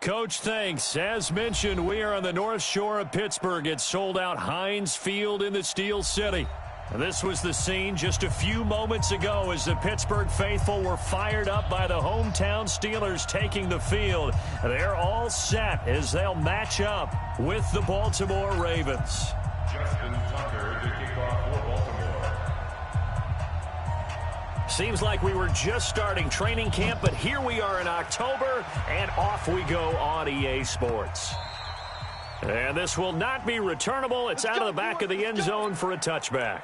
Coach, thanks. As mentioned, we are on the North Shore of Pittsburgh. It's sold out Heinz Field in the Steel City. And this was the scene just a few moments ago as the Pittsburgh faithful were fired up by the hometown Steelers taking the field. They're all set as they'll match up with the Baltimore Ravens. Justin Tucker to kick off for Baltimore. Seems like we were just starting training camp, but here we are in October, and off we go on EA Sports. And this will not be returnable. It's out of the back of the end zone for a touchback.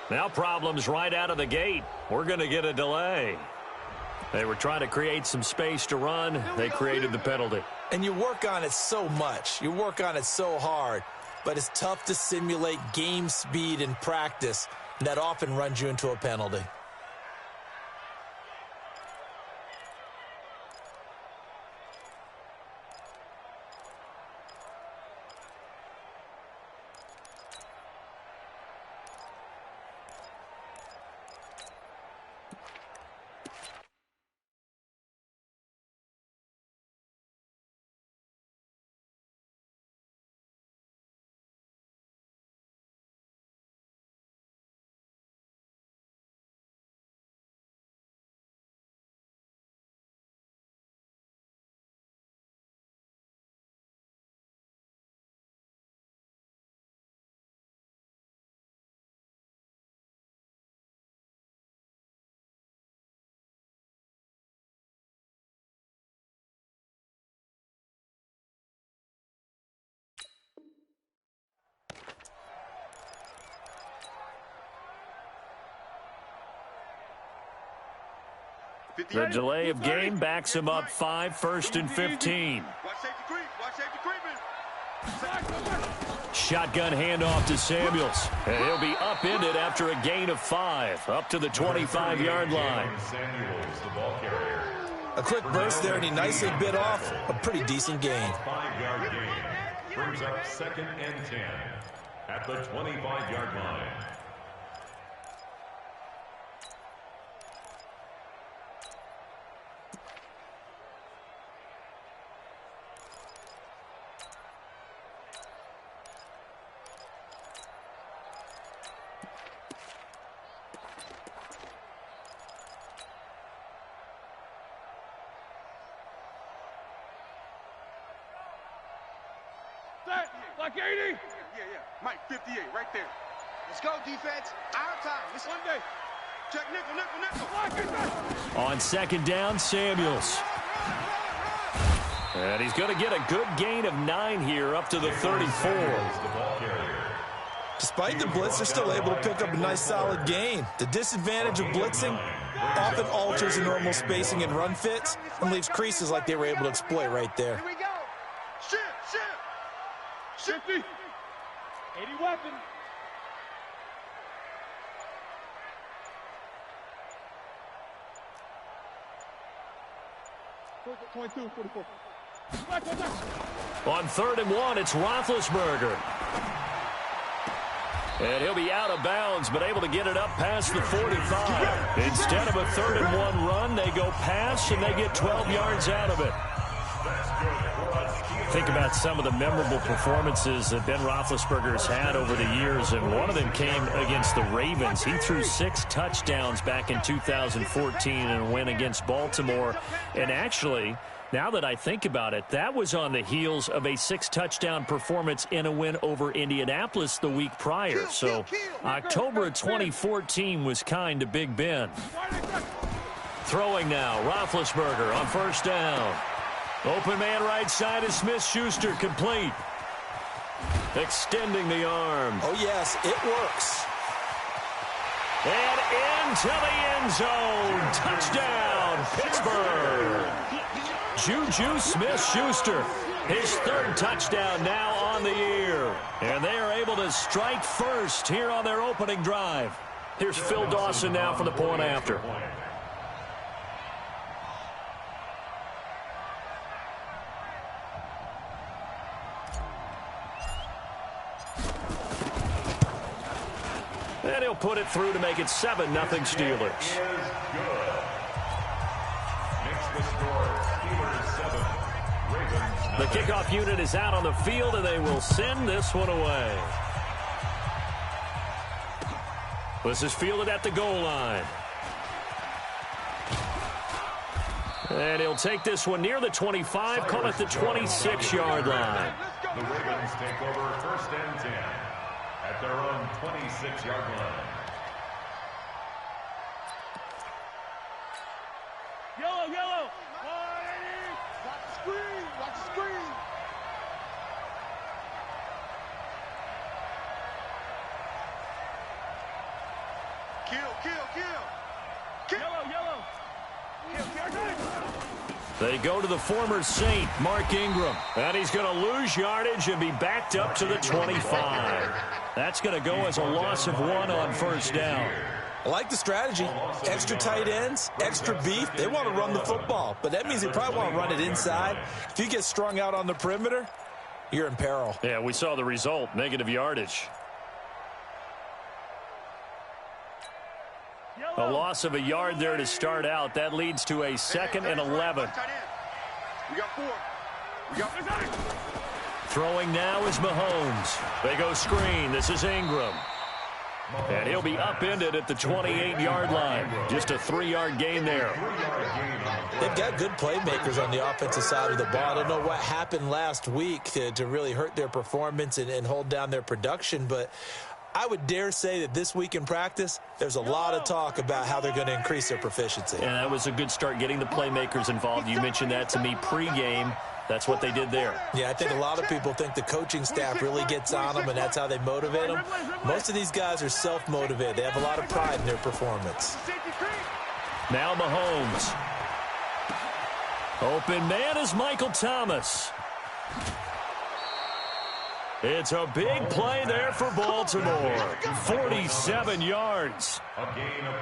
Now problems right out of the gate. We're going to get a delay. They were trying to create some space to run. They created the penalty. And you work on it so much. You work on it so hard. But it's tough to simulate game speed in practice. And that often runs you into a penalty. The delay of game backs him up 5, 1st and 15. Shotgun handoff to Samuels. And he'll be upended after a gain of 5, up to the 25-yard line. A quick burst there, and he nicely bit off a pretty decent gain. 5-yard gain brings up 2nd and 10 at the 25-yard line. Like 80? Yeah. Mike, 58, right there. Let's go, defense. Our time. It's one day. Check nickel. On 2nd down, Samuels. And he's going to get a good gain of 9 here, up to the 34. Despite the blitz, they're still able to pick up a nice solid gain. The disadvantage of blitzing often alters the normal spacing and run fits and leaves creases like they were able to exploit right there. Here we go. Shift. 50. 80 weapon. On 3rd and 1, it's Roethlisberger. And he'll be out of bounds, but able to get it up past the 45. Instead of a 3rd and 1 run, they go pass, and they get 12 yards out of it. Think about some of the memorable performances that Ben Roethlisberger's had over the years, and one of them came against the Ravens. He threw 6 touchdowns back in 2014 in a win against Baltimore. And actually, now that I think about it, that was on the heels of a 6-touchdown performance in a win over Indianapolis the week prior. So October of 2014 was kind to Big Ben. Throwing now, Roethlisberger on 1st down. Open man right side is Smith-Schuster, complete. extending the arm. Oh, yes, it works. And into the end zone. Touchdown, Pittsburgh. Juju Smith-Schuster, his third touchdown now on the year. And they are able to strike first here on their opening drive. Here's Phil Dawson now for the point after. And he'll put it through to make it 7-0 Steelers. The kickoff unit is out on the field, and they will send this one away. This is fielded at the goal line. And he'll take this one near the 25, call it the 26-yard line. The Ravens take over 1st and 10 at their own 26-yard line. Yellow, yellow. Watch the screen. Watch the screen. Kill, kill, kill. Yellow, yellow. Kill, kill, kill. They go to the former Saint, Mark Ingram. And he's going to lose yardage and be backed up to the 25. That's going to go as a loss of 1 on 1st down. I like the strategy. Extra tight ends, extra beef. They want to run the football, but that means they probably want to run it inside. If you get strung out on the perimeter, you're in peril. Yeah, we saw the result, negative yardage. A loss of a yard there to start out. That leads to a 2nd and 11. We got 4. We got 5. Throwing now is Mahomes. They go screen. This is Ingram. And he'll be upended at the 28-yard line. Just a 3-yard gain there. They've got good playmakers on the offensive side of the ball. I don't know what happened last week to really hurt their performance and hold down their production, but I would dare say that this week in practice, there's a lot of talk about how they're going to increase their proficiency. And that was a good start getting the playmakers involved. You mentioned that to me pregame. That's what they did there. Yeah, I think a lot of people think the coaching staff really gets on them, and that's how they motivate them. Most of these guys are self-motivated. They have a lot of pride in their performance. Now Mahomes. Open man is Michael Thomas. It's a big play there for Baltimore. 47 yards.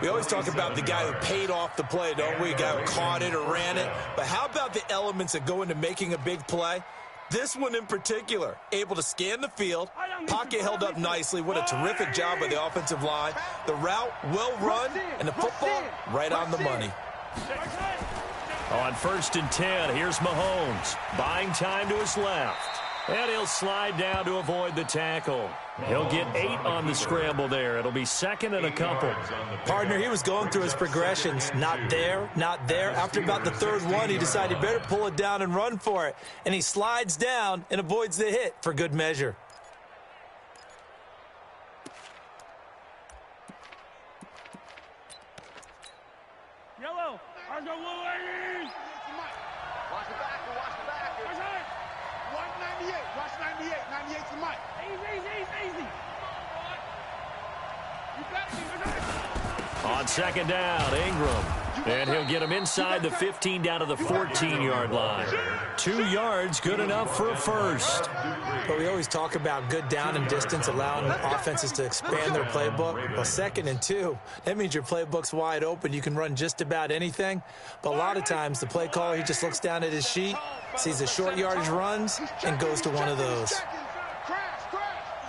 We always talk about the guy who paid off the play, don't we? A guy who caught it or ran it. But how about the elements that go into making a big play? This one in particular, able to scan the field, pocket held up nicely. What a terrific job by the offensive line. The route well run, and the football right on the money. On 1st and 10, here's Mahomes. Buying time to his left. And he'll slide down to avoid the tackle. He'll get 8 on the scramble there. It'll be 2nd and a couple. Partner, he was going through his progressions. Not there, not there. After about the 3rd one, he decided he better pull it down and run for it. And he slides down and avoids the hit for good measure. Yellow. I go little ladies. Watch the back. Watch the back. 198. Watch 98. 98 to Mike. Easy. You got me. On 2nd down, Ingram. And he'll get him inside the 15 down to the 14-yard line. 2 yards, good enough for a first. But we always talk about good down and distance, allowing offenses to expand their playbook. Well, 2nd and 2, that means your playbook's wide open. You can run just about anything. But a lot of times, the play caller, he just looks down at his sheet, sees the short yardage runs, and goes to one of those. Crash.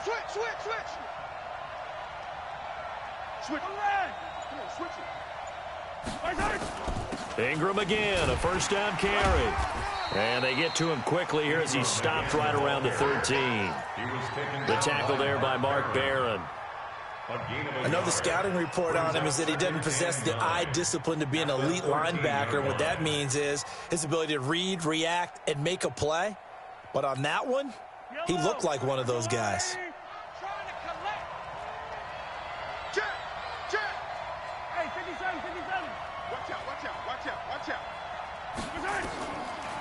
Switch. Switch it. Ingram again, a 1st down carry. And they get to him quickly here as he stopped right around the 13. The tackle there by Mark Barron. I know the scouting report on him is that he doesn't possess the eye discipline to be an elite linebacker. What that means is his ability to read, react, and make a play. But on that one, he looked like one of those guys.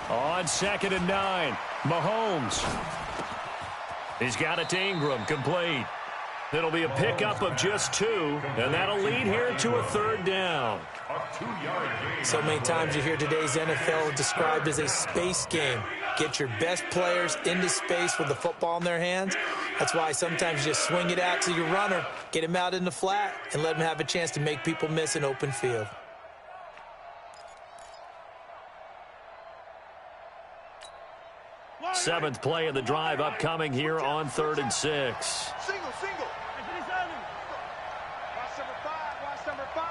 On 2nd and 9, Mahomes. He's got it to Ingram, complete. It'll be a pickup of just 2, and that'll lead here to a 3rd down. So many times you hear today's NFL described as a space game. Get your best players into space with the football in their hands. That's why sometimes you just swing it out to your runner, get him out in the flat, and let him have a chance to make people miss an open field. Seventh play of the drive upcoming here on 3rd and 6. Single. Watch number 5. Watch number 5.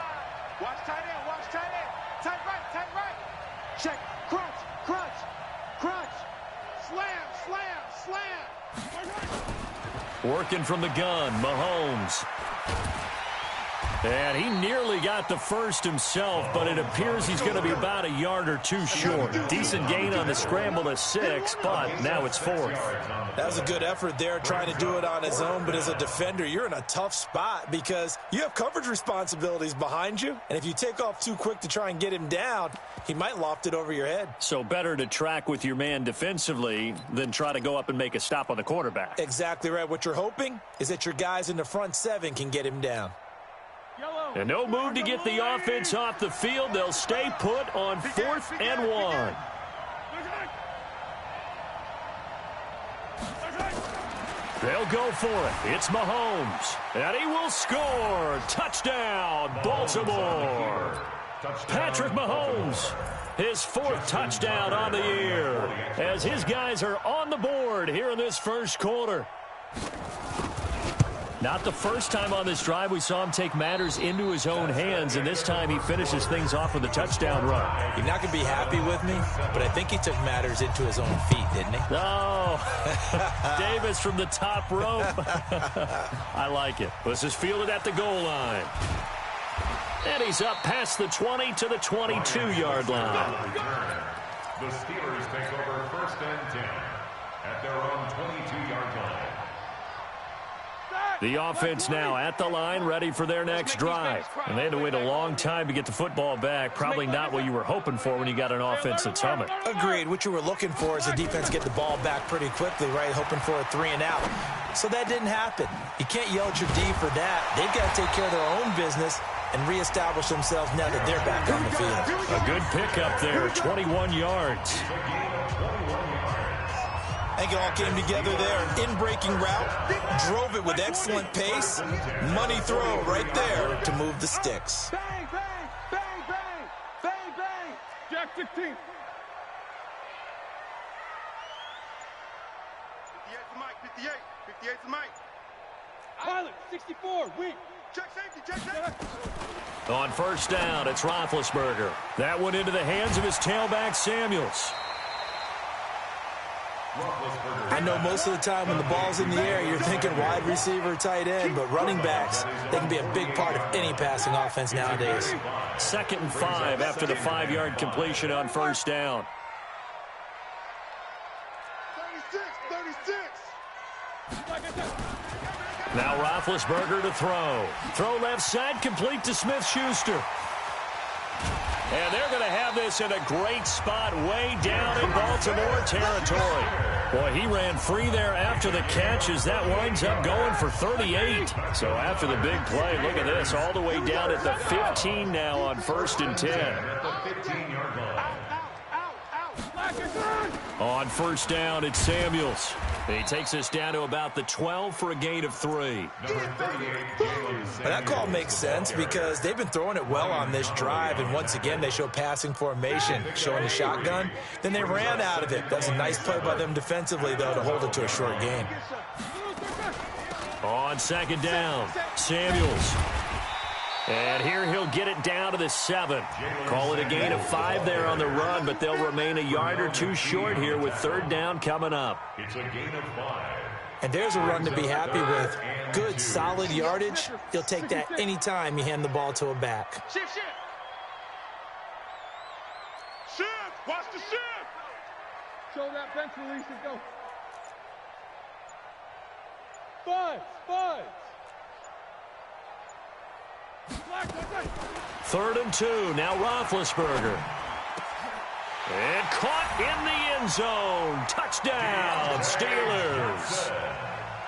Watch tight end. Watch tight end. Tight right. Check. Crunch. Slam. Working from the gun, Mahomes. And he nearly got the first himself, but it appears he's going to be about a yard or 2 short. Decent gain on the scramble to 6, but now it's 4th. That was a good effort there, trying to do it on his own, but as a defender, you're in a tough spot because you have coverage responsibilities behind you, and if you take off too quick to try and get him down, he might loft it over your head. So better to track with your man defensively than try to go up and make a stop on the quarterback. Exactly right. What you're hoping is that your guys in the front 7 can get him down. And no move to get the offense off the field. They'll stay put on 4th and 1. They'll go for it. It's Mahomes. And he will score. Touchdown, Baltimore. Patrick Mahomes, his 4th touchdown on the year, as his guys are on the board here in this first quarter. Not the first time on this drive we saw him take matters into his own hands, and this time he finishes things off with a touchdown run. You're not going to be happy with me, but I think he took matters into his own feet, didn't he? Oh, Davis from the top rope. I like it. This is fielded at the goal line. And he's up past the 20 to the 22-yard line. The Steelers take over 1st and 10 at their own 22-yard line. The offense now at the line, ready for their next drive. And they had to wait a long time to get the football back. Probably not what you were hoping for when you got an offense that's humming. Agreed. What you were looking for is the defense get the ball back pretty quickly, right? Hoping for a 3 and out. So that didn't happen. You can't yell at your D for that. They've got to take care of their own business and reestablish themselves now that they're back on the field. A good pickup there, 21 yards. I think it all came together there. In-breaking route, drove it with excellent pace. Money throw right there to move the sticks. Bang, bang, bang, bang, bang, bang. Jack 15. 58 to Mike, 58. 58 to Mike. Pilot, 64, weak. Check safety. On 1st down, it's Roethlisberger. That went into the hands of his tailback, Samuels. I know most of the time when the ball's in the air, you're thinking wide receiver, tight end, but running backs, they can be a big part of any passing offense nowadays. 2nd and 5 after the 5-yard completion on 1st down. 36. Now Roethlisberger to throw. Throw left side, complete to Smith-Schuster. And they're going to have this in a great spot way down in Baltimore territory. Boy, he ran free there after the catch as that winds up going for 38. So after the big play, look at this, all the way down at the 15 now on 1st and 10. On 1st down, it's Samuels. He takes us down to about the 12 for a gain of 3. That call makes sense because they've been throwing it well on this drive, and once again they show passing formation, showing the shotgun. Then they ran out of it. That's a nice play by them defensively, though, to hold it to a short gain. On 2nd down, Samuels. And here he'll get it down to the 7. Call it a gain of 5 there on the run, but they'll remain a yard or 2 short here with 3rd down coming up. It's a gain of 5. And there's a run to be happy with. Good, solid yardage. He'll take that any time you hand the ball to a back. Shift. Watch the shift. Show that bench release and go. 5. 3rd and 2. Now Roethlisberger. And caught in the end zone. Touchdown, Steelers.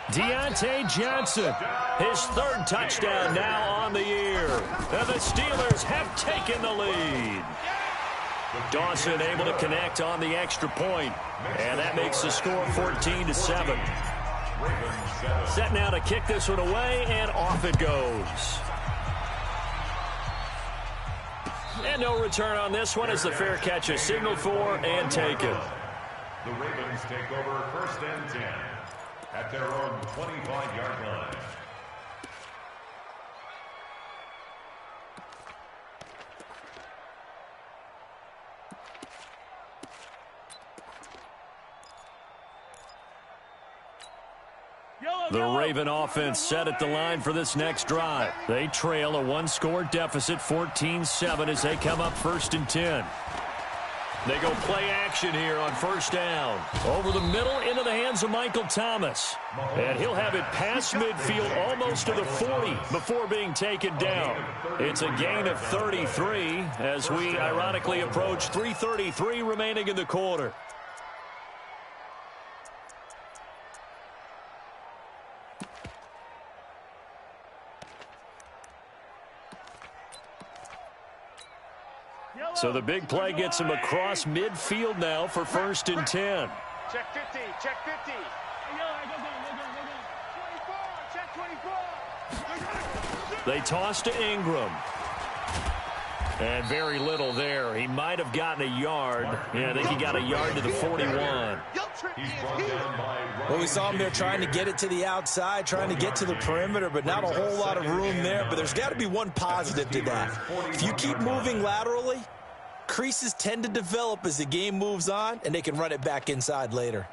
Deontay Johnson, his third touchdown now on the year. And the Steelers have taken the lead. Dawson able to connect on the extra point, and that makes the score 14-7. Set now to kick this one away, and off it goes. And no return on this one as the fair catch is signaled for and taken. The Ravens take over 1st and 10 at their own 25-yard line. The Raven offense set at the line for this next drive. They trail a one-score deficit, 14-7, as they come up 1st and 10. They go play action here on 1st down. Over the middle into the hands of Michael Thomas. And he'll have it past midfield almost to the 40 before being taken down. It's a gain of 33 as we ironically approach 3:33 remaining in the quarter. So the big play gets him across midfield now for 1st and 10. Check 50, check 50. 24, check 24. They toss to Ingram. And very little there. He might have gotten a yard. Yeah, I think he got a yard to the 41. Well, we saw him there trying to get it to the outside, trying to get to the perimeter, but not a whole lot of room there. But there's got to be one positive to that. If you keep moving laterally, creases tend to develop as the game moves on, and they can run it back inside later.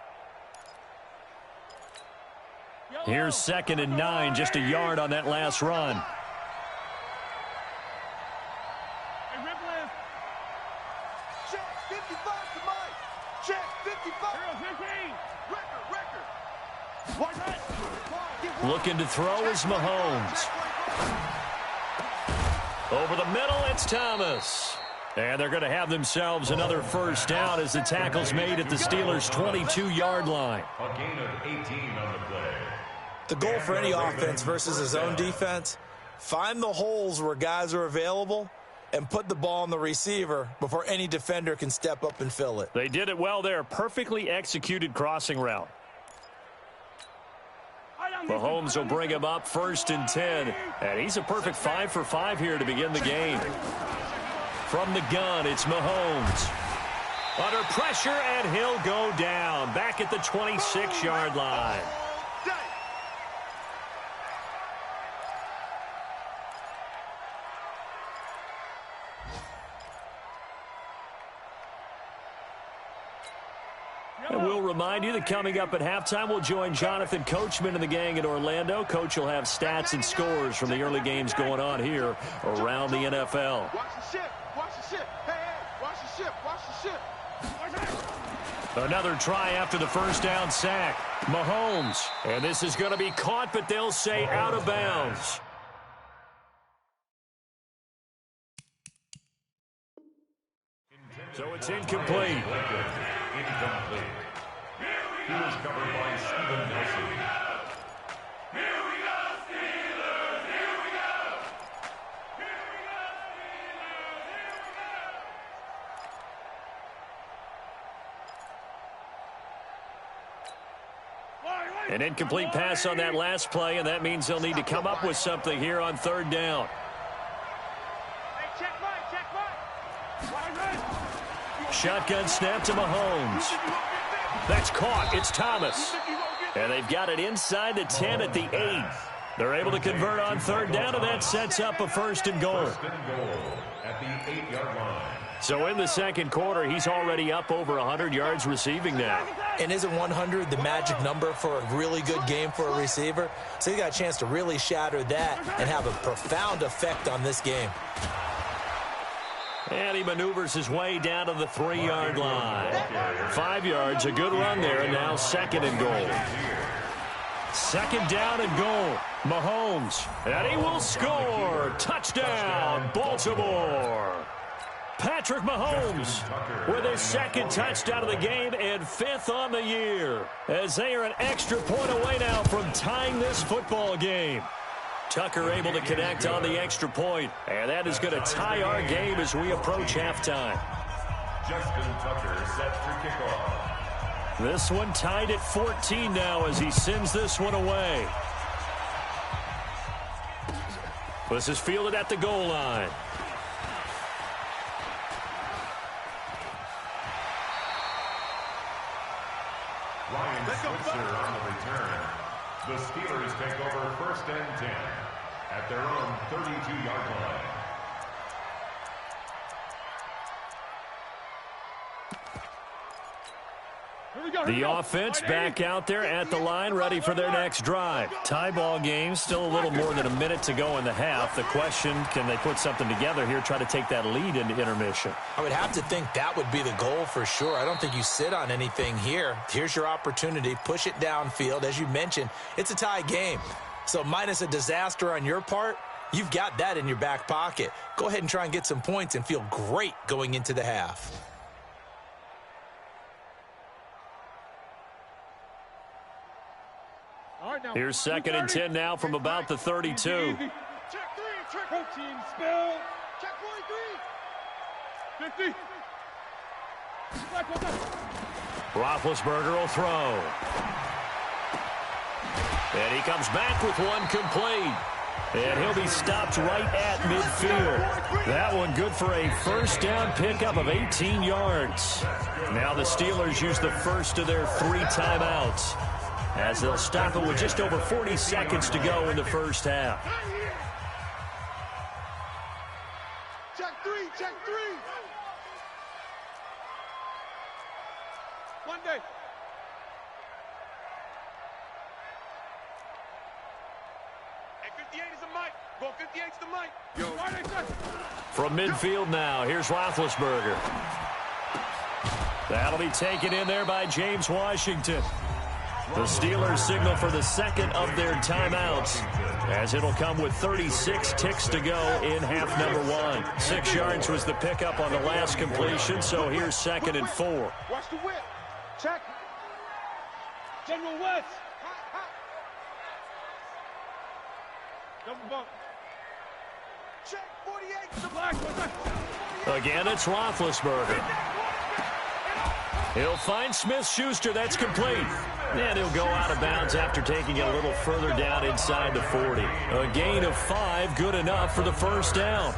Here's 2nd and 9, just a yard on that last run. Check 55 to Mike. Check 55. Looking to throw is Mahomes. Over the middle, it's Thomas. And they're going to have themselves another 1st down as the tackle's made at the Steelers' 22-yard line. A gain of 18 on the play. The goal for any offense versus his own defense, find the holes where guys are available and put the ball on the receiver before any defender can step up and fill it. They did it well there. Perfectly executed crossing route. Mahomes will bring him up 1st and 10. And he's a perfect 5 for 5 here to begin the game. From the gun, it's Mahomes. Under pressure, and he'll go down. Back at the 26-yard line. And we'll remind you that coming up at halftime, we'll join Jonathan Coachman and the gang in Orlando. Coach will have stats and scores from the early games going on here around the NFL. Watch the ship. Watch the ship. Hey, watch the ship. Watch the ship. Another try after the 1st down sack. Mahomes. And this is going to be caught, but they'll say out of bounds. So it's incomplete. Incomplete. He was covered by Stephen Nelson. Here we go, Steelers! Here we go! An incomplete pass on that last play, and that means they'll need to come up with something here on 3rd down. Hey, check Mike, check Mike. Shotgun snap to Mahomes. That's caught. It's Thomas. And they've got it inside the 10 at the 8. They're able to convert on 3rd down, and that sets up a 1st and goal. 1st and goal at the 8-yard line. So in the 2nd quarter, he's already up over 100 yards receiving now. And isn't 100 the magic number for a really good game for a receiver? So he got a chance to really shatter that and have a profound effect on this game. And he maneuvers his way down to the 3-yard line. 5 yards, a good run there, and now 2nd and goal. 2nd down and goal. Mahomes, and he will score. Touchdown, Baltimore. Patrick Mahomes with his second touchdown of the game and 5th on the year, as they are an extra point away now from tying this football game. Tucker able to connect on the extra point, and that is going to tie our game as we approach halftime. Justin Tucker set for kickoff. This one tied at 14 now as he sends this one away. This is fielded at the goal line. Ryan Switzer on the return. The Steelers take over 1st and 10 at their own 32-yard line. The offense back out there at the line, ready for their next drive. Tie ball game, still a little more than a minute to go in the half. The question, can they put something together here, try to take that lead into intermission? I would have to think that would be the goal for sure. I don't think you sit on anything here. Here's your opportunity. Push it downfield. As you mentioned, it's a tie game. So minus a disaster on your part, you've got that in your back pocket. Go ahead and try and get some points and feel great going into the half. Here's 2nd and 10 now from about the 32. Check 3, check team spill. Check 43. 50. Roethlisberger will throw. And he comes back with one complete. And he'll be stopped right at midfield. That one good for a 1st down pickup of 18 yards. Now the Steelers use the first of their 3 timeouts, as they'll stop it with just over 40 seconds to go in the first half. Check 3, check 3. One day. Hey, 58 is the mic. Go 58's the mic. Yo. From midfield now, here's Roethlisberger. That'll be taken in there by James Washington. The Steelers signal for the 2nd of their timeouts, as it'll come with 36 ticks to go in half number 1. 6 yards was the pickup on the last completion, so here's 2nd and 4. Watch the whip. Check. General West. Double bump. Check 48. The black. Again, it's Roethlisberger. He'll find Smith-Schuster. That's complete. And he'll go out of bounds after taking it a little further down inside the 40. A gain of 5, good enough for the 1st down.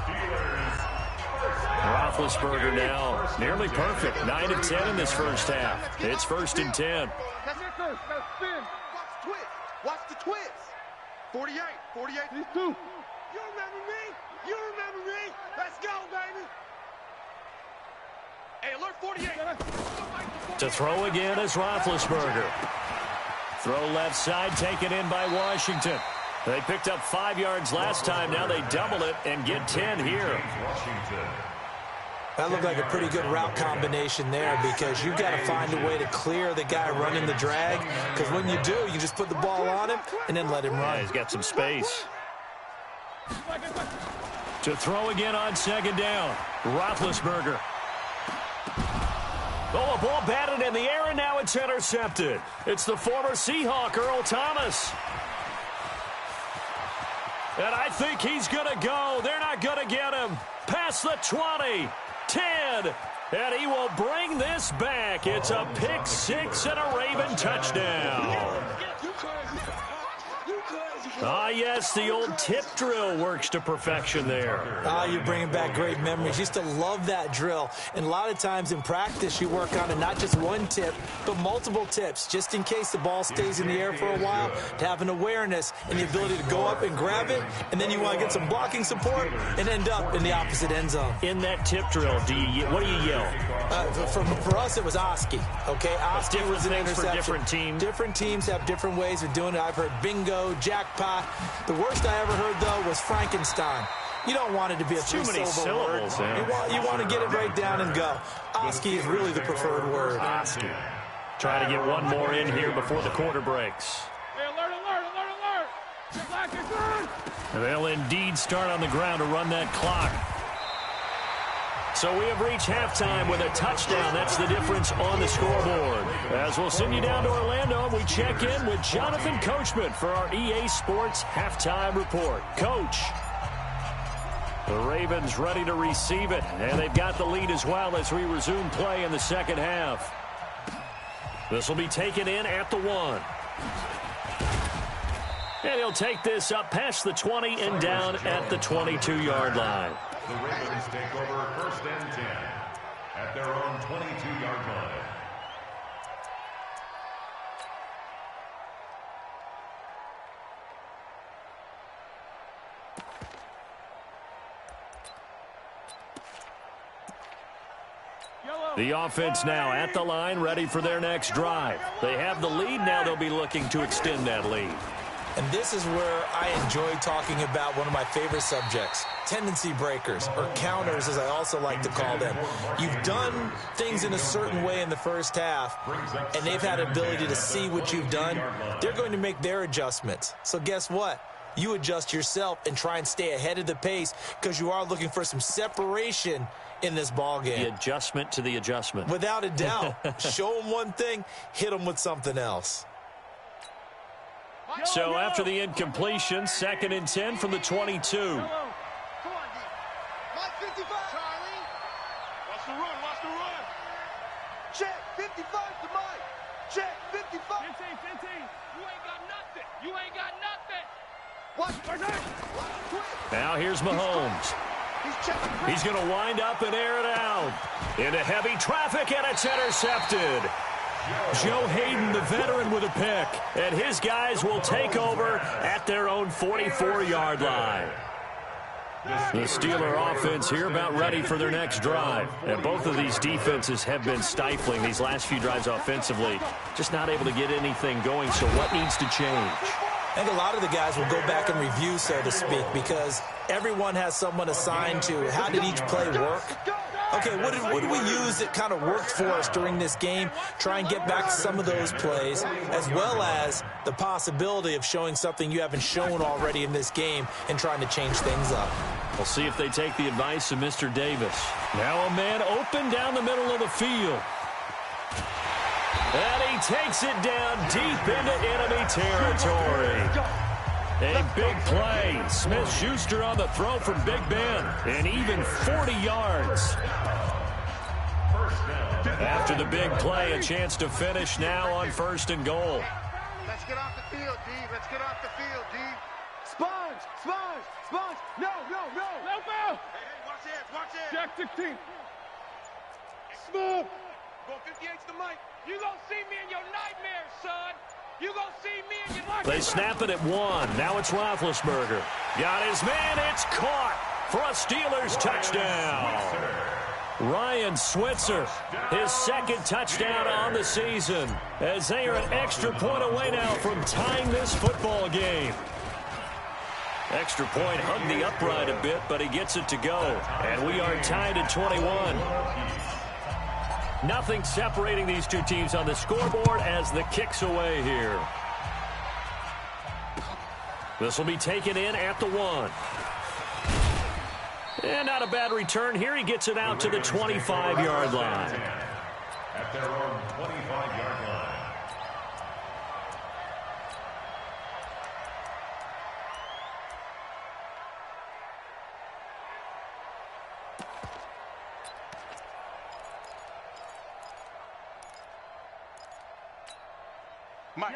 Roethlisberger now nearly perfect. 9 of 10 in this first half. It's 1st and 10. That's it, first. Now spin. Watch the twist. Watch the twist. 48. 48. These 2. You remember me? You remember me? Let's go, baby. Hey, alert 48. To throw again is Roethlisberger. Throw left side, taken in by Washington. They picked up 5 yards last time. Now they double it and get 10 here. That looked like a pretty good route combination there, because you've got to find a way to clear the guy running the drag, because when you do, you just put the ball on him and then let him run. Yeah, he's got some space. To throw again on 2nd down. Roethlisberger. Oh, a ball batted in the air, and now it's intercepted. It's the former Seahawk, Earl Thomas. And I think he's going to go. They're not going to get him. Past the 20, 10, and he will bring this back. It's a pick 6 and a Raven touchdown. Ah, yes, the old tip drill works to perfection there. Ah, you're bringing back great memories. Used to love that drill. And a lot of times in practice, you work on it, not just one tip, but multiple tips, just in case the ball stays in the air for a while, to have an awareness and the ability to go up and grab it, and then you want to get some blocking support and end up in the opposite end zone. In that tip drill, what do you yell? For us, it was Oski. Okay, Oski was an interception. For different teams. Different teams have different ways of doing it. I've heard bingo, jackpot. The worst I ever heard, though, was Frankenstein. You don't want it to be a too many syllables. Yeah. You want to get it right down and go. Oski is really the preferred word. Oski. Try to get one more in here before the quarter breaks. Hey, alert, alert, alert, alert. They'll indeed start on the ground to run that clock. So we have reached halftime with a touchdown. That's the difference on the scoreboard. As we'll send you down to Orlando, we check in with Jonathan Coachman for our EA Sports Halftime Report. Coach. The Ravens ready to receive it, and they've got the lead as well as we resume play in the second half. This will be taken in at the 1. And he'll take this up past the 20 and down at the 22-yard line. The Ravens take over 1st and 10 at their own 22-yard line. The offense now at the line, ready for their next drive. They have the lead. Now they'll be looking to extend that lead. And this is where I enjoy talking about one of my favorite subjects, tendency breakers, or counters as I also like to call them. You've done things in a certain way in the first half, and they've had an ability to see what you've done. They're going to make their adjustments. So guess what? You adjust yourself and try and stay ahead of the pace because you are looking for some separation in this ball game. The adjustment to the adjustment. Without a doubt. Show them one thing, hit them with something else. So after the incompletion, 2nd and 10 from the 22. Come on, D. Mike 55. Charlie. Watch the run, watch the run. Check, 55 to Mike. Check, 55. 15. You ain't got nothing. You ain't got nothing. Watch. Now here's Mahomes. He's going to wind up and air it out. Into heavy traffic, and it's intercepted. Joe Hayden, the veteran, with a pick. And his guys will take over at their own 44-yard line. The Steeler offense here about ready for their next drive. And both of these defenses have been stifling these last few drives offensively. Just not able to get anything going, so what needs to change? I think a lot of the guys will go back and review, so to speak, because everyone has someone assigned to how did each play work. Okay, what did we use that kind of worked for us during this game? Try and get back to some of those plays, as well as the possibility of showing something you haven't shown already in this game and trying to change things up. We'll see if they take the advice of Mr. Davis. Now a man open down the middle of the field. And he takes it down deep into enemy territory. A big play. Smith-Schuster on the throw from Big Ben. And even 40 yards. After the big play, a chance to finish now on 1st and goal. Let's get off the field, D. Let's get off the field, D. Sponge. No. No foul. Hey, watch it. Jack 16. Smooth. Go 58 to the mic. You gonna see me in your nightmares, son. You gonna see me in your nightmares. They snap it at 1. Now it's Roethlisberger. Got his man. It's caught for a Steelers touchdown. Ryan Switzer, his 2nd touchdown on the season, as they are an extra point away now from tying this football game. Extra point hugged the upright a bit, but he gets it to go. And we are tied at 21. Nothing separating these two teams on the scoreboard as the kick's away here. This will be taken in at the 1. And not a bad return here. He gets it out to the 25-yard line. At their own 25-yard line.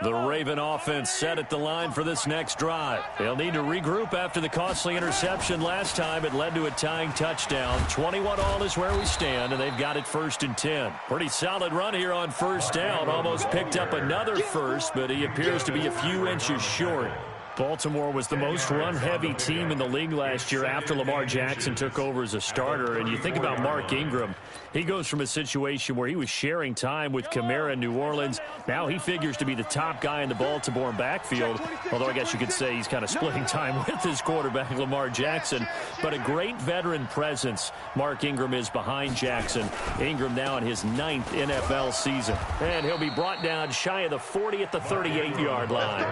The Raven offense set at the line for this next drive. They'll need to regroup after the costly interception last time. It led to a tying touchdown. 21-all is where we stand, and they've got it 1st and 10. Pretty solid run here on 1st down. Almost picked up another first, but he appears to be a few inches short. Baltimore was the most run-heavy team in the league last year after Lamar Jackson took over as a starter. And you think about Mark Ingram, he goes from a situation where he was sharing time with Kamara in New Orleans. Now he figures to be the top guy in the Baltimore backfield, although I guess you could say he's kind of splitting time with his quarterback, Lamar Jackson. But a great veteran presence Mark Ingram is behind Jackson. Ingram now in his 9th NFL season. And he'll be brought down shy of the 40 at the 38-yard line.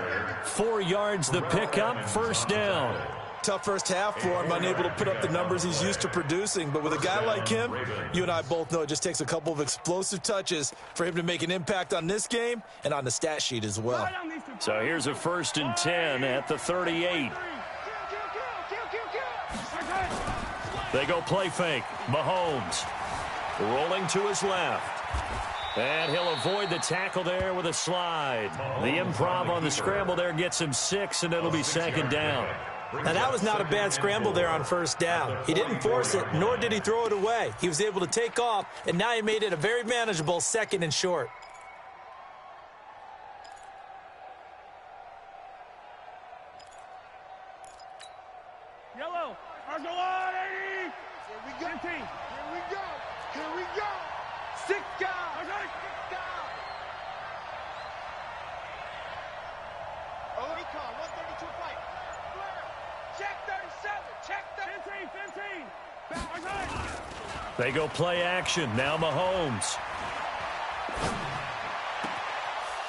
4 yards the pickup, 1st down. tough first half for him, unable to put up the numbers he's used to producing. But with a guy like him, you and I both know it just takes a couple of explosive touches for him to make an impact on this game and on the stat sheet as well. So here's a 1st and 10 at the 38. They go play fake. Mahomes rolling to his left. And he'll avoid the tackle there with a slide. The improv on the scramble there gets him 6, and it'll be 2nd down. Now, that was not a bad scramble there on 1st down. He didn't force it, nor did he throw it away. He was able to take off, and now he made it a very manageable 2nd and short. Yellow, our goal line, 80. Here we go. 15. Here we go. Here we go. 6 guys. Okay. 6 guys. Oh, recon, 132 fight. Check 37. Check 15. 15. Okay. They go play action. Now Mahomes.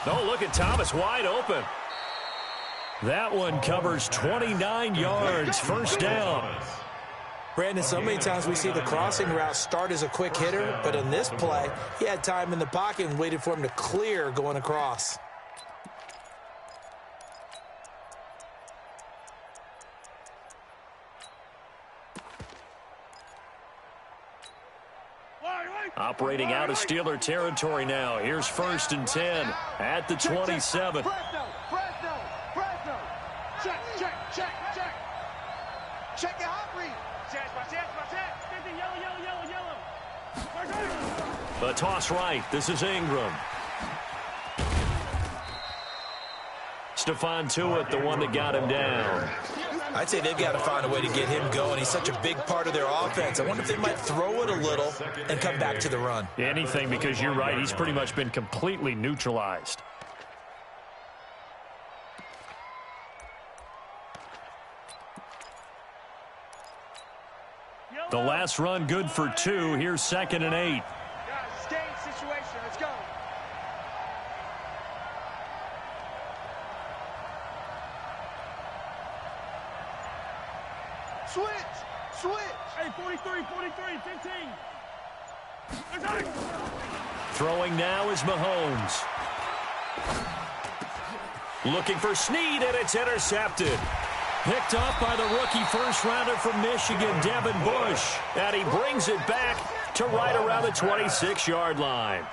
Oh, look at Thomas wide open. That one covers 29 yards. 1st down. Brandon, so many times we see the crossing route start as a quick hitter, but in this play, he had time in the pocket and waited for him to clear going across. Operating out of Steeler territory now. Here's 1st and 10 at the 27. Check. Check your hot read. Check. 50, yellow. The toss right. This is Ingram. Stephon Tuitt, the one that got him down. I'd say they've got to find a way to get him going. He's such a big part of their offense. I wonder if they might throw it a little and come back to the run. Anything, because you're right. He's pretty much been completely neutralized. The last run good for 2. Here's 2nd and 8. Guys, game situation. Let's go. Switch. Hey, 43, 15. Throwing now is Mahomes. Looking for Snead, and it's intercepted. Picked up by the rookie first-rounder from Michigan, Devin Bush. And he brings it back to right around the 26-yard line.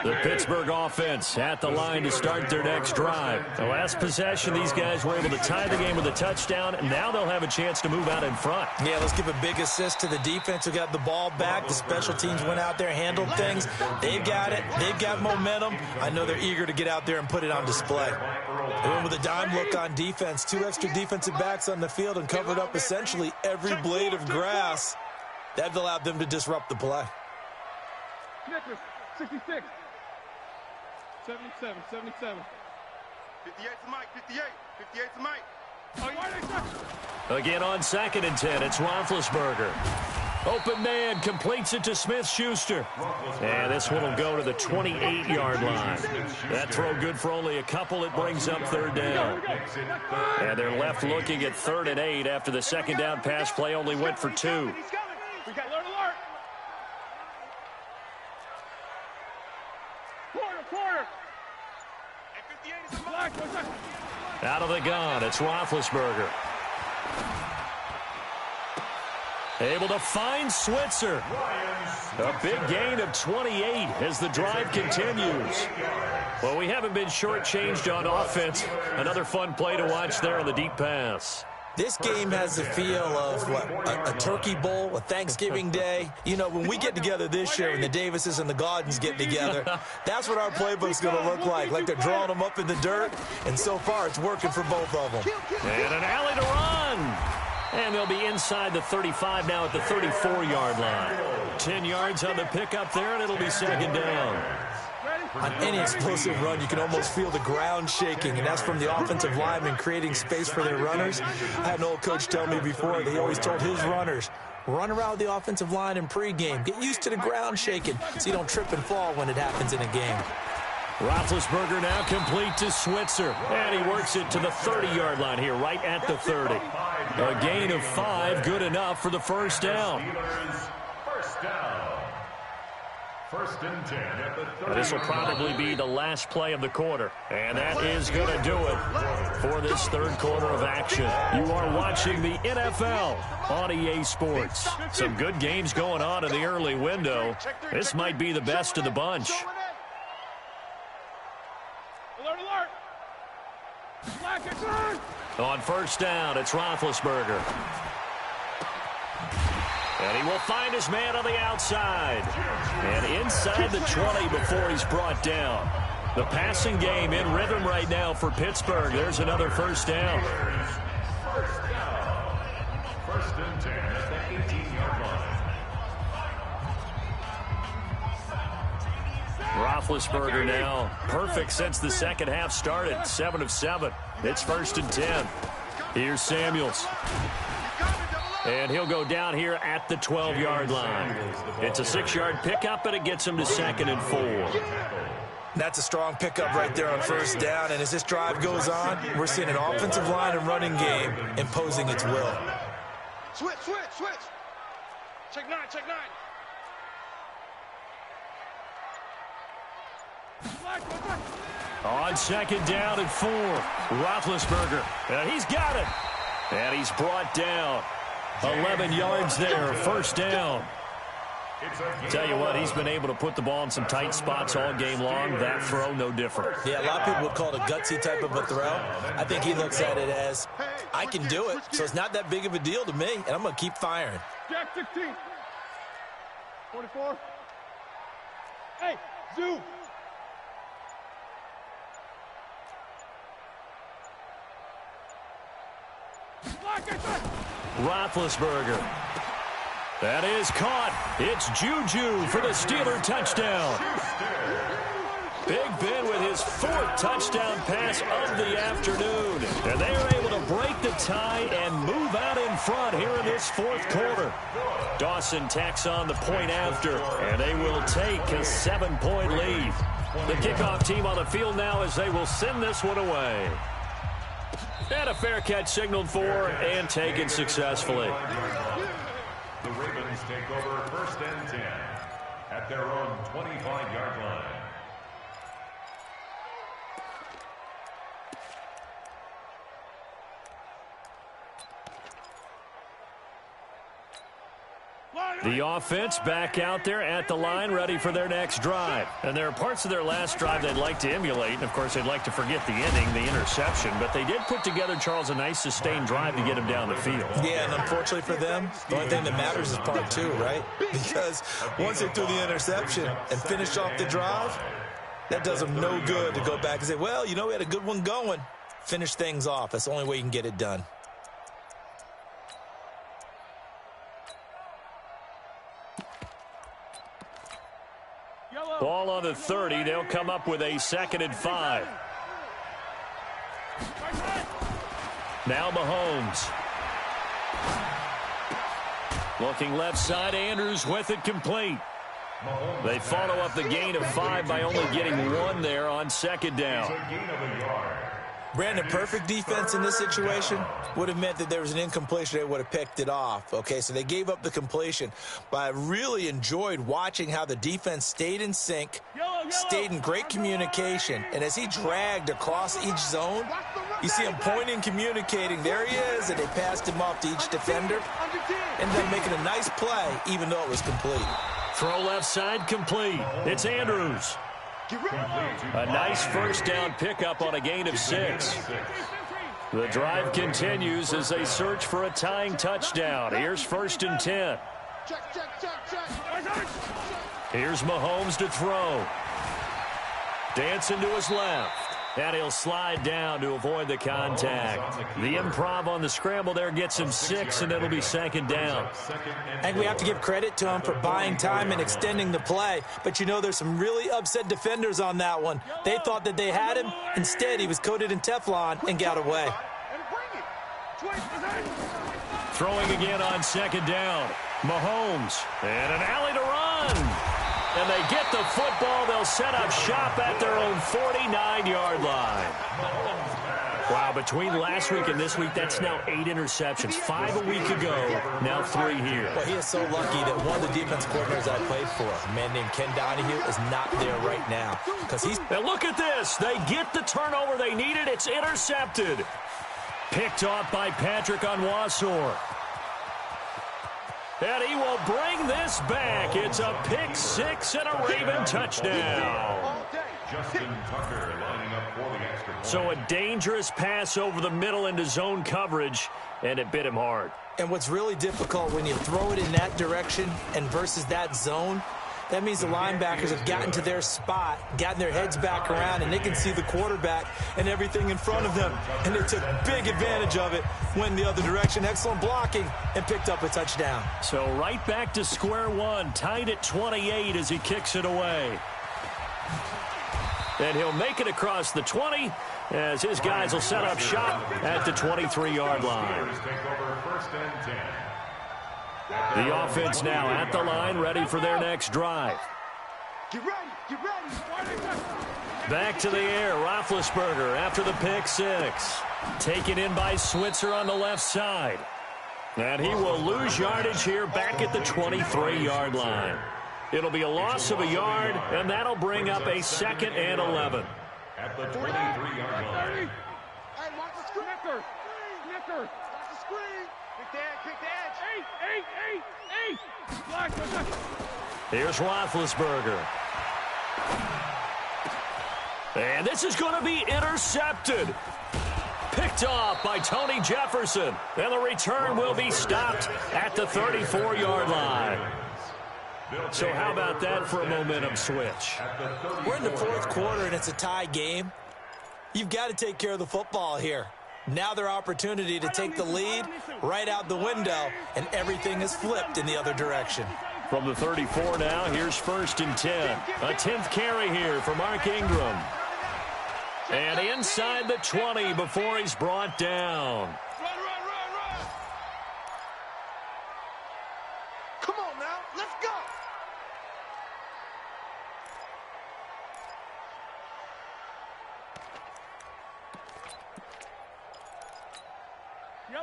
The Pittsburgh offense at the line to start their next drive. The last possession, these guys were able to tie the game with a touchdown, and now they'll have a chance to move out in front. Yeah, let's give a big assist to the defense who got the ball back. The special teams went out there, handled things. They've got it. They've got momentum. I know they're eager to get out there and put it on display. They went with a dime look on defense. 2 extra defensive backs on the field and covered up essentially every blade of grass. That allowed them to disrupt the play. Nicholas, 66. 77. 58 to Mike. 58 to Mike. Oh, again on 2nd and 10, it's Roethlisberger. Open man, completes it to Smith-Schuster. And this one will go to the 28-yard line. That throw good for only a couple. It brings up 3rd down. And they're left looking at 3rd and 8 after the 2nd down pass play only went for 2. We got alert. Quarter. And 58 is a black. Out of the gun, it's Roethlisberger. Able to find Switzer. A big gain of 28 as the drive continues. Well, we haven't been shortchanged on offense. Another fun play to watch there on the deep pass. This game has the feel of a turkey bowl, a Thanksgiving day. You know, when we get together this year and the Davises and the Gaudens get together, that's what our playbook's going to look like. Like they're drawing them up in the dirt, and so far it's working for both of them. And an alley to run. And they'll be inside the 35 now at the 34-yard line. 10 yards on the pickup there, and it'll be 2nd down. On any explosive run, you can almost feel the ground shaking, and that's from the offensive linemen creating space for their runners. I had an old coach tell me before, he always told his runners, run around the offensive line in pregame. Get used to the ground shaking so you don't trip and fall when it happens in a game. Roethlisberger now complete to Switzer. And he works it to the 30-yard line here, right at the 30. A gain of 5, good enough for the first down. First down. First and 10 at the 30. This will probably be the last play of the quarter. And that is going to do it for this third quarter of action. You are watching the NFL on EA Sports. Some good games going on in the early window. This might be the best of the bunch. On first down, it's Roethlisberger. And he will find his man on the outside. And inside the 20 before he's brought down. The passing game in rhythm right now for Pittsburgh. There's another first down. First down. First and 10 at the 18-yard line. Roethlisberger now perfect since the second half started. 7 of 7. It's first and 10. Here's Samuels. And he'll go down here at the 12-yard line. It's a 6-yard pickup, and it gets him to 2nd and 4. That's a strong pickup right there on first down. And as this drive goes on, we're seeing an offensive line and running game imposing its will. Switch. Check 9. On 2nd down and 4, Roethlisberger. And he's got it. And he's brought down. 11 yards there, first down. Tell you what, he's been able to put the ball in some tight spots all game long. That throw, no different. Yeah, a lot of people would call it a gutsy type of a throw. I think he looks at it as, I can do it, so it's not that big of a deal to me, and I'm going to keep firing. Jack 16. 44. Hey, zoom. Roethlisberger. That is caught. It's Juju for the Steeler touchdown. Big Ben with his 4th touchdown pass of the afternoon. And they are able to break the tie and move out in front here in this 4th quarter. Dawson tacks on the point after, and they will take a 7-point lead. The kickoff team on the field now as they will send this one away. And a fair catch signaled for and taken successfully. The Ravens take over first and 10 at their own 25-yard line. The offense back out there at the line, ready for their next drive. And there are parts of their last drive they'd like to emulate. And, of course, they'd like to forget the ending, the interception. But they did put together, Charles, a nice sustained drive to get him down the field. Yeah, and unfortunately for them, the only thing that matters is part 2, right? Because once they threw the interception and finished off the drive, that does them no good to go back and say, well, you know, we had a good one going. Finish things off. That's the only way you can get it done. Ball on the 30. They'll come up with a 2nd and 5. Now Mahomes. Looking left side. Andrews with it complete. They follow up the gain of 5 by only getting 1 there on 2nd down. Brandon, perfect defense in this situation would have meant that there was an incompletion. They would have picked it off. Okay, so they gave up the completion. But I really enjoyed watching how the defense stayed in sync, stayed in great communication. And as he dragged across each zone, you see him pointing, communicating. There he is, and they passed him off to each defender. Ended up making a nice play, even though it was complete. Throw left side complete. It's Andrews. A nice first down pickup on a gain of 6. The drive continues as they search for a tying touchdown. Here's 1st and 10. Here's Mahomes to throw. Dancing to his left. And he'll slide down to avoid the contact. The improv on the scramble there gets him 6, and it'll be 2nd down. I think we have to give credit to him for buying time and extending the play. But, you know, there's some really upset defenders on that one. They thought that they had him. Instead, he was coated in Teflon and got away. Throwing again on 2nd down. Mahomes. And an alley to run. And they get the football. They'll set up shop at their own 49-yard line. Wow, between last week and this week, that's now 8 interceptions. 5 a week ago, now 3 here. Well, he is so lucky that one of the defense coordinators I played for, a man named Ken Donahue, is not there right now. And look at this. They get the turnover they needed. It's intercepted. Picked off by Patrick Onwuasor. And he will bring this back. It's a pick 6 and a Raven touchdown. Justin Tucker lining up for the extra point. So a dangerous pass over the middle into zone coverage, and it bit him hard. And what's really difficult when you throw it in that direction and versus that zone, that means the linebackers have gotten to their spot, gotten their heads back around, and they can see the quarterback and everything in front of them. And they took big advantage of it, went the other direction, excellent blocking, and picked up a touchdown. So right back to square one, tied at 28 as he kicks it away. And he'll make it across the 20 as his guys will set up shop at the 23-yard line. The offense now at the line, ready for their next drive. Get ready, get ready. Back to the air, Roethlisberger after the pick 6. Taken in by Switzer on the left side. And he will lose yardage here back at the 23-yard line. It'll be a loss of a yard, and that'll bring up a 2nd and 11. At the 23-yard line. Hey, watch the screen. Snicker. Watch the screen. Pick the edge. Eight. Here's Roethlisberger. And this is going to be intercepted. Picked off by Tony Jefferson. And the return will be stopped at the 34-yard line. So how about that for a momentum switch? We're in the 4th quarter, and it's a tie game. You've got to take care of the football here. Now their opportunity to take the lead right out the window, and everything is flipped in the other direction. From the 34 now, here's 1st and 10. A 10th carry here for Mark Ingram. And inside the 20 before he's brought down. Come on now, let's go.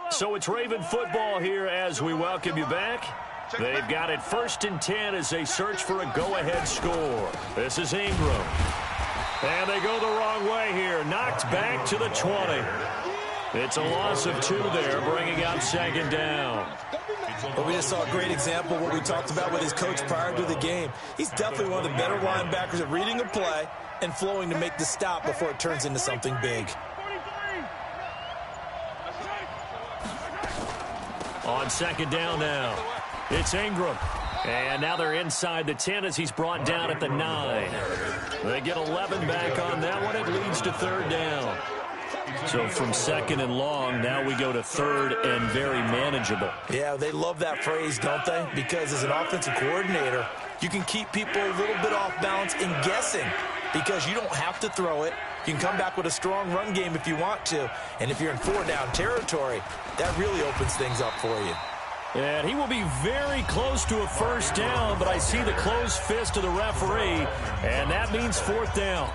So it's Raven football here as we welcome you back. They've got it 1st and 10 as they search for a go-ahead score. This is Ingram. And they go the wrong way here. Knocked back to the 20. It's a loss of 2 there, bringing up 2nd down. But we just saw a great example of what we talked about with his coach prior to the game. He's definitely one of the better linebackers at reading a play and flowing to make the stop before it turns into something big. On 2nd down now, it's Ingram. And now they're inside the 10 as he's brought down at the 9. They get 11 back on that one. It leads to 3rd down. So from 2nd and long, now we go to 3rd and very manageable. Yeah, they love that phrase, don't they? Because as an offensive coordinator, you can keep people a little bit off balance and guessing because you don't have to throw it. You can come back with a strong run game if you want to. And if you're in 4-down territory, that really opens things up for you. And he will be very close to a 1st down, but I see the closed fist of the referee, and that means 4th down.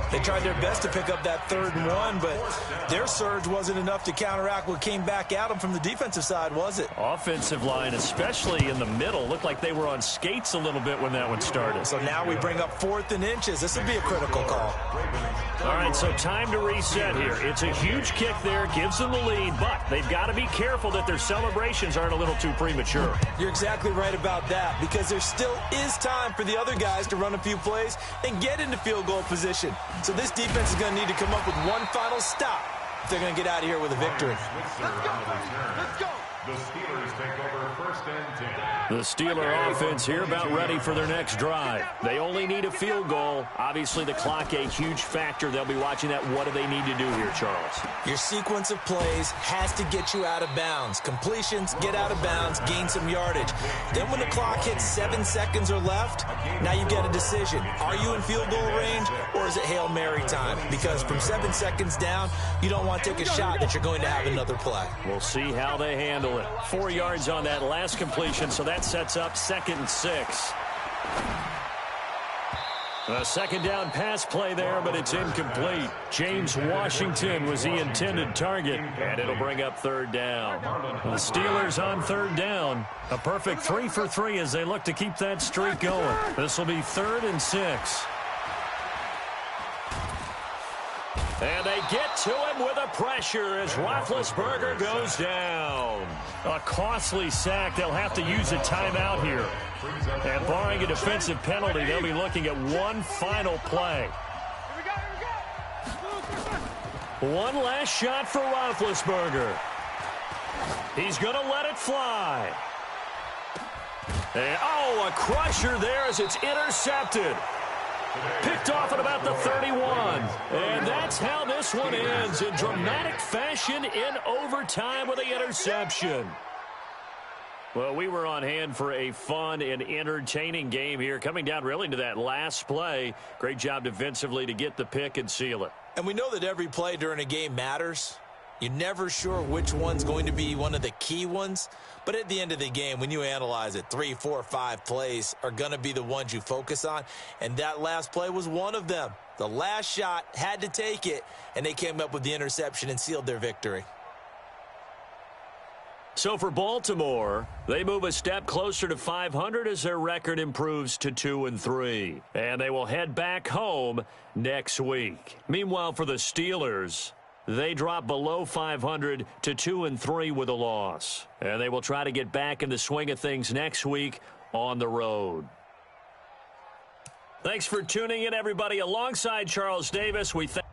They tried their best to pick up that 3rd and 1, but their surge wasn't enough to counteract what came back at them from the defensive side, was it? Offensive line, especially in the middle, looked like they were on skates a little bit when that one started. So now we bring up 4th and inches. This would be a critical call. All right, so time to reset here. It's a huge kick there, gives them the lead, but they've got to be careful that their celebrations aren't a little too premature. You're exactly right about that, because there still is time for the other guys to run a few plays and get into field goal position. So this defense is going to need to come up with one final stop if they're going to get out of here with a victory. Let's go. The Steelers take over 1st and 10. The Steeler offense here about ready for their next drive. They only need a field goal. Obviously, the clock a huge factor. They'll be watching that. What do they need to do here, Charles? Your sequence of plays has to get you out of bounds. Completions, get out of bounds, gain some yardage. Then when the clock hits 7 seconds or left, now you get a decision. Are you in field goal range, or is it Hail Mary time? Because from 7 seconds down, you don't want to take a shot that you're going to have another play. We'll see how they handle it. 4 yards on that last completion, so that sets up 2nd and 6. A second down pass play there, but it's incomplete. James Washington was the intended target, and it'll bring up third down. The Steelers on third down. A perfect 3 for 3 as they look to keep that streak going. This will be 3rd and 6. And they get to him with a pressure as Roethlisberger goes down. A costly sack. They'll have to use a timeout here. And barring a defensive penalty, they'll be looking at one final play. One last shot for Roethlisberger. He's going to let it fly. And, oh, a crusher there as it's intercepted. Picked off at about the 31. And that's how this one ends in dramatic fashion in overtime with the interception. Well, we were on hand for a fun and entertaining game here. Coming down really to that last play. Great job defensively to get the pick and seal it. And we know that every play during a game matters. You're never sure which one's going to be one of the key ones. But at the end of the game, when you analyze it, 3, 4, 5 plays are going to be the ones you focus on. And that last play was one of them. The last shot had to take it, and they came up with the interception and sealed their victory. So for Baltimore, they move a step closer to 500 as their record improves to 2-3. And they will head back home next week. Meanwhile, for the Steelers, they drop below 500 to 2-3 with a loss. And they will try to get back in the swing of things next week on the road. Thanks for tuning in, everybody. Alongside Charles Davis, we thank